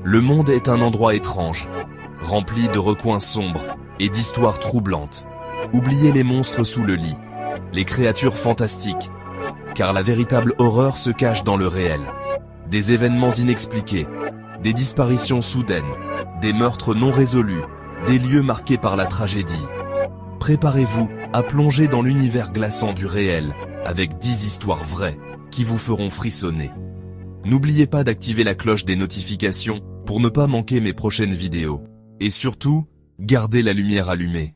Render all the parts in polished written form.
Le monde est un endroit étrange, rempli de recoins sombres et d'histoires troublantes. Oubliez les monstres sous le lit, les créatures fantastiques, car la véritable horreur se cache dans le réel. Des événements inexpliqués, des disparitions soudaines, des meurtres non résolus, des lieux marqués par la tragédie. Préparez-vous à plonger dans l'univers glaçant du réel avec 10 histoires vraies qui vous feront frissonner. N'oubliez pas d'activer la cloche des notifications pour ne pas manquer mes prochaines vidéos. Et surtout, gardez la lumière allumée.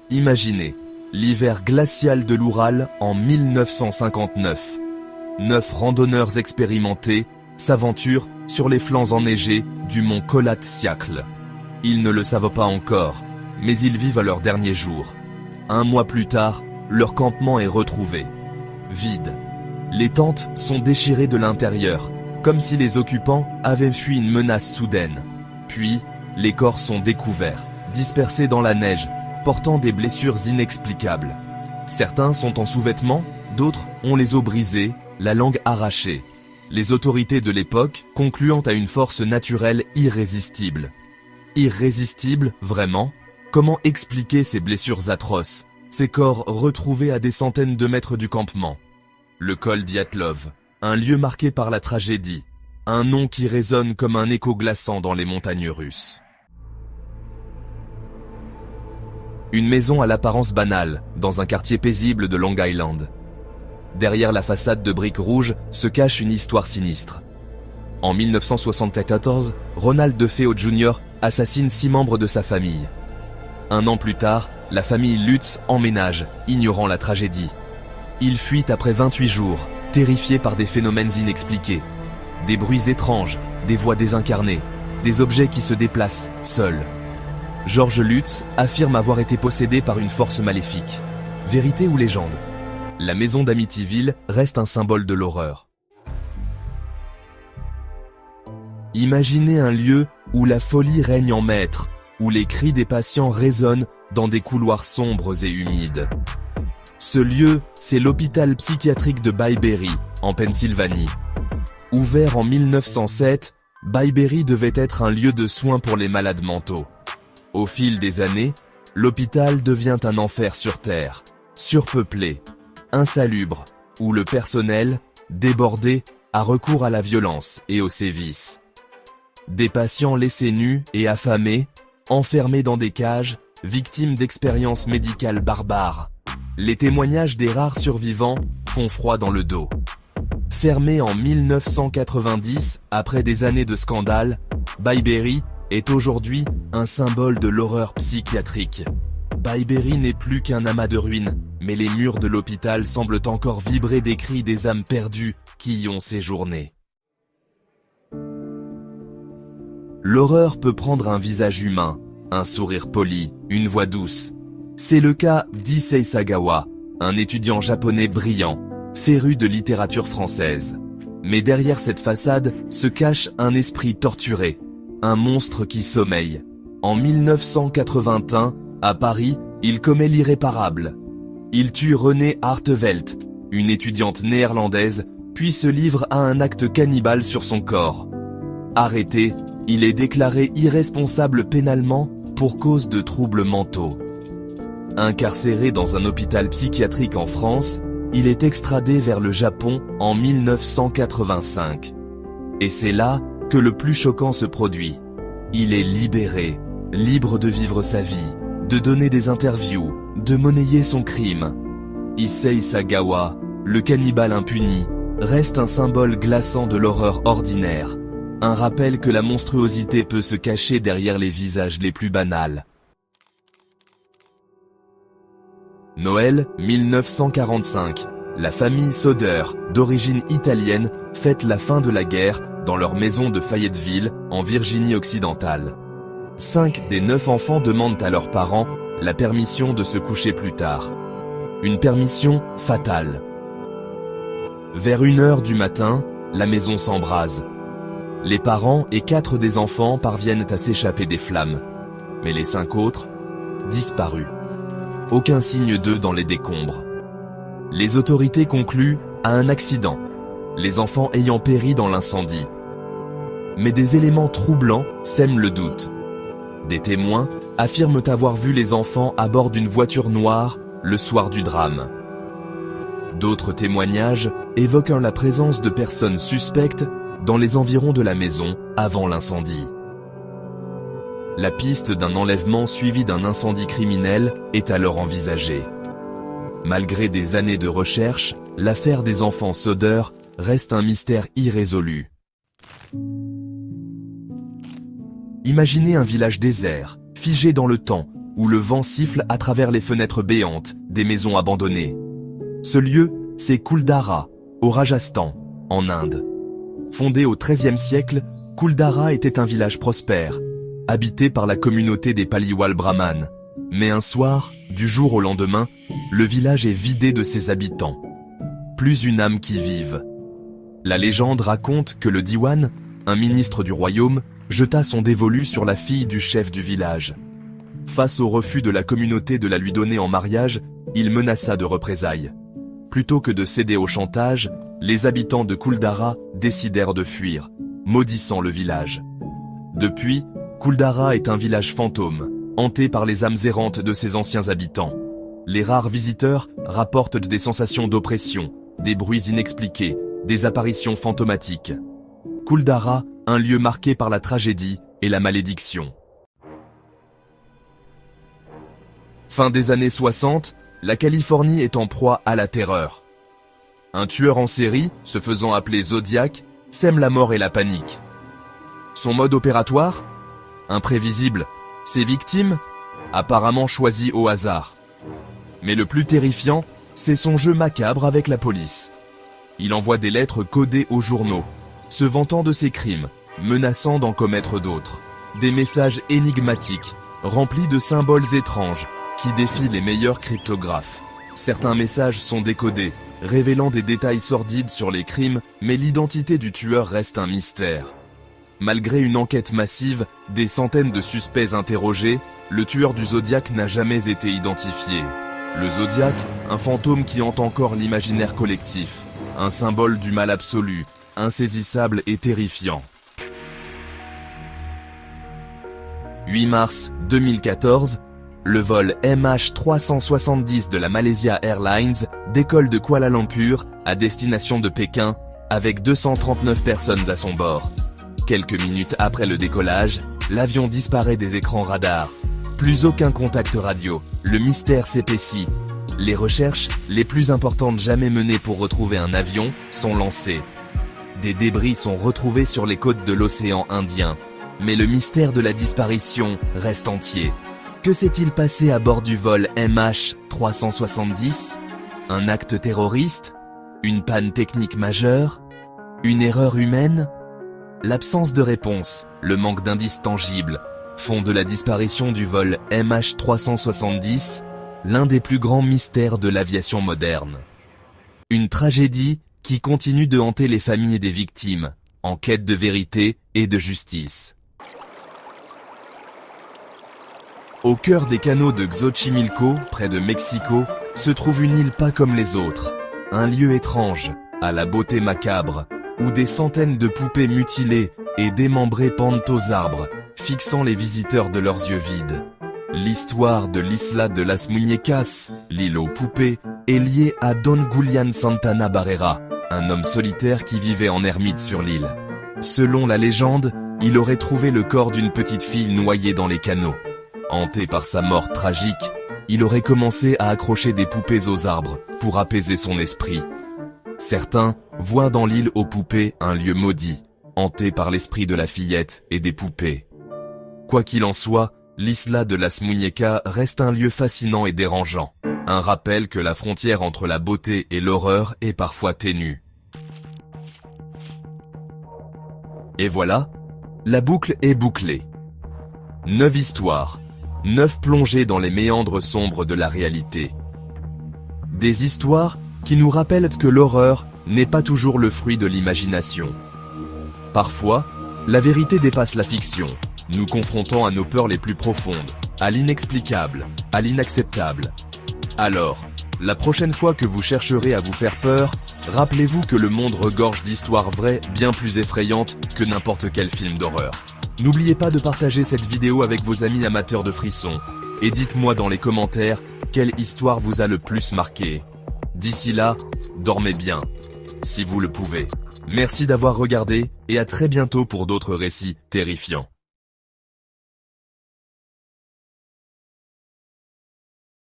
Imaginez l'hiver glacial de l'Oural en 1959. 9 randonneurs expérimentés s'aventurent sur les flancs enneigés du mont Kholat-Syakhl. Ils ne le savent pas encore, mais ils vivent à leur dernier jour. Un mois plus tard, leur campement est retrouvé. Vide. Les tentes sont déchirées de l'intérieur, comme si les occupants avaient fui une menace soudaine. Puis, les corps sont découverts, dispersés dans la neige, portant des blessures inexplicables. Certains sont en sous-vêtements, d'autres ont les os brisés, la langue arrachée. Les autorités de l'époque concluant à une force naturelle irrésistible. Irrésistible, vraiment? Comment expliquer ces blessures atroces, ces corps retrouvés à des centaines de mètres du campement? Le col Dyatlov, un lieu marqué par la tragédie, un nom qui résonne comme un écho glaçant dans les montagnes russes. Une maison à l'apparence banale, dans un quartier paisible de Long Island. Derrière la façade de briques rouges se cache une histoire sinistre. En 1974, Ronald DeFeo Jr. assassine 6 membres de sa famille. Un an plus tard, la famille Lutz emménage, ignorant la tragédie. Ils fuient après 28 jours, terrifiés par des phénomènes inexpliqués. Des bruits étranges, des voix désincarnées, des objets qui se déplacent, seuls. George Lutz affirme avoir été possédé par une force maléfique. Vérité ou légende? La maison d'Amityville reste un symbole de l'horreur. Imaginez un lieu où la folie règne en maître, où les cris des patients résonnent dans des couloirs sombres et humides. Ce lieu, c'est l'hôpital psychiatrique de Byberry, en Pennsylvanie. Ouvert en 1907, Byberry devait être un lieu de soins pour les malades mentaux. Au fil des années, l'hôpital devient un enfer sur terre, surpeuplé, insalubre, où le personnel, débordé, a recours à la violence et aux sévices. Des patients laissés nus et affamés, enfermés dans des cages, victimes d'expériences médicales barbares. Les témoignages des rares survivants font froid dans le dos. Fermé en 1990, après des années de scandale, Byberry est aujourd'hui un symbole de l'horreur psychiatrique. Byberry n'est plus qu'un amas de ruines, mais les murs de l'hôpital semblent encore vibrer des cris des âmes perdues qui y ont séjourné. L'horreur peut prendre un visage humain, un sourire poli, une voix douce. C'est le cas d'Issei Sagawa, un étudiant japonais brillant, féru de littérature française. Mais derrière cette façade se cache un esprit torturé, un monstre qui sommeille. En 1981, à Paris, il commet l'irréparable. Il tue Renée Hartevelt, une étudiante néerlandaise, puis se livre à un acte cannibale sur son corps. Arrêté, il est déclaré irresponsable pénalement pour cause de troubles mentaux. Incarcéré dans un hôpital psychiatrique en France, il est extradé vers le Japon en 1985. Et c'est là que le plus choquant se produit. Il est libéré, libre de vivre sa vie, de donner des interviews, de monnayer son crime. Issei Sagawa, le cannibale impuni, reste un symbole glaçant de l'horreur ordinaire. Un rappel que la monstruosité peut se cacher derrière les visages les plus banals. Noël 1945. La famille Soder, d'origine italienne, fête la fin de la guerre dans leur maison de Fayetteville, en Virginie-Occidentale. 5 des 9 enfants demandent à leurs parents la permission de se coucher plus tard. Une permission fatale. Vers 1h du matin, la maison s'embrase. Les parents et 4 des enfants parviennent à s'échapper des flammes. Mais les 5 autres, disparus. Aucun signe d'eux dans les décombres. Les autorités concluent à un accident. les enfants ayant péri dans l'incendie. Mais des éléments troublants sèment le doute. Des témoins affirment avoir vu les enfants à bord d'une voiture noire le soir du drame. D'autres témoignages évoquent la présence de personnes suspectes dans les environs de la maison avant l'incendie. La piste d'un enlèvement suivi d'un incendie criminel est alors envisagée. Malgré des années de recherche, l'affaire des enfants Söder reste un mystère irrésolu. Imaginez un village désert, figé dans le temps, où le vent siffle à travers les fenêtres béantes des maisons abandonnées. Ce lieu, c'est Kuldara, au Rajasthan, en Inde. Fondé au XIIIe siècle, Kuldara était un village prospère, habité par la communauté des Paliwal Brahmanes. Mais un soir, du jour au lendemain, le village est vidé de ses habitants. Plus une âme qui vive. La légende raconte que le diwan, un ministre du royaume, jeta son dévolu sur la fille du chef du village. Face au refus de la communauté de la lui donner en mariage, il menaça de représailles. Plutôt que de céder au chantage, les habitants de Kuldara décidèrent de fuir, maudissant le village. Depuis, Kuldara est un village fantôme, hanté par les âmes errantes de ses anciens habitants. Les rares visiteurs rapportent des sensations d'oppression, des bruits inexpliqués, des apparitions fantomatiques. Kuldara, un lieu marqué par la tragédie et la malédiction. Fin des années 60, la Californie est en proie à la terreur. Un tueur en série, se faisant appeler Zodiac, sème la mort et la panique. Son mode opératoire ? Imprévisible. Ses victimes ? Apparemment choisies au hasard. Mais le plus terrifiant, c'est son jeu macabre avec la police. Il envoie des lettres codées aux journaux, se vantant de ses crimes, menaçant d'en commettre d'autres. Des messages énigmatiques, remplis de symboles étranges, qui défient les meilleurs cryptographes. Certains messages sont décodés, révélant des détails sordides sur les crimes, mais l'identité du tueur reste un mystère. Malgré une enquête massive, des centaines de suspects interrogés, le tueur du Zodiac n'a jamais été identifié. Le Zodiac, un fantôme qui hante encore l'imaginaire collectif, un symbole du mal absolu, insaisissable et terrifiant. 8 mars 2014, le vol MH370 de la Malaysia Airlines décolle de Kuala Lumpur à destination de Pékin avec 239 personnes à son bord. Quelques minutes après le décollage, l'avion disparaît des écrans radars. Plus aucun contact radio, le mystère s'épaissit. Les recherches, les plus importantes jamais menées pour retrouver un avion, sont lancées. Des débris sont retrouvés sur les côtes de l'océan Indien. Mais le mystère de la disparition reste entier. Que s'est-il passé à bord du vol MH370 ? Un acte terroriste ? Une panne technique majeure ? Une erreur humaine ? L'absence de réponse, le manque d'indices tangibles, font de la disparition du vol MH370 l'un des plus grands mystères de l'aviation moderne. Une tragédie qui continue de hanter les familles des victimes, en quête de vérité et de justice. Au cœur des canaux de Xochimilco, près de Mexico, se trouve une île pas comme les autres. Un lieu étrange, à la beauté macabre, où des centaines de poupées mutilées et démembrées pendent aux arbres, fixant les visiteurs de leurs yeux vides. L'histoire de l'Isla de las Muñecas, l'île aux poupées, est liée à Don Julián Santana Barrera, un homme solitaire qui vivait en ermite sur l'île. Selon la légende, il aurait trouvé le corps d'une petite fille noyée dans les canaux. Hanté par sa mort tragique, il aurait commencé à accrocher des poupées aux arbres pour apaiser son esprit. Certains voient dans l'île aux poupées un lieu maudit, hanté par l'esprit de la fillette et des poupées. Quoi qu'il en soit, l'Isla de las Muñecas reste un lieu fascinant et dérangeant. Un rappel que la frontière entre la beauté et l'horreur est parfois ténue. Et voilà, la boucle est bouclée. 9 histoires, 9 plongées dans les méandres sombres de la réalité. Des histoires qui nous rappellent que l'horreur n'est pas toujours le fruit de l'imagination. Parfois, la vérité dépasse la fiction, nous confrontant à nos peurs les plus profondes, à l'inexplicable, à l'inacceptable. Alors, La prochaine fois que vous chercherez à vous faire peur, rappelez-vous que le monde regorge d'histoires vraies bien plus effrayantes que n'importe quel film d'horreur. N'oubliez pas de partager cette vidéo avec vos amis amateurs de frissons et dites-moi dans les commentaires quelle histoire vous a le plus marqué. D'ici là, dormez bien, si vous le pouvez. Merci d'avoir regardé et à très bientôt pour d'autres récits terrifiants.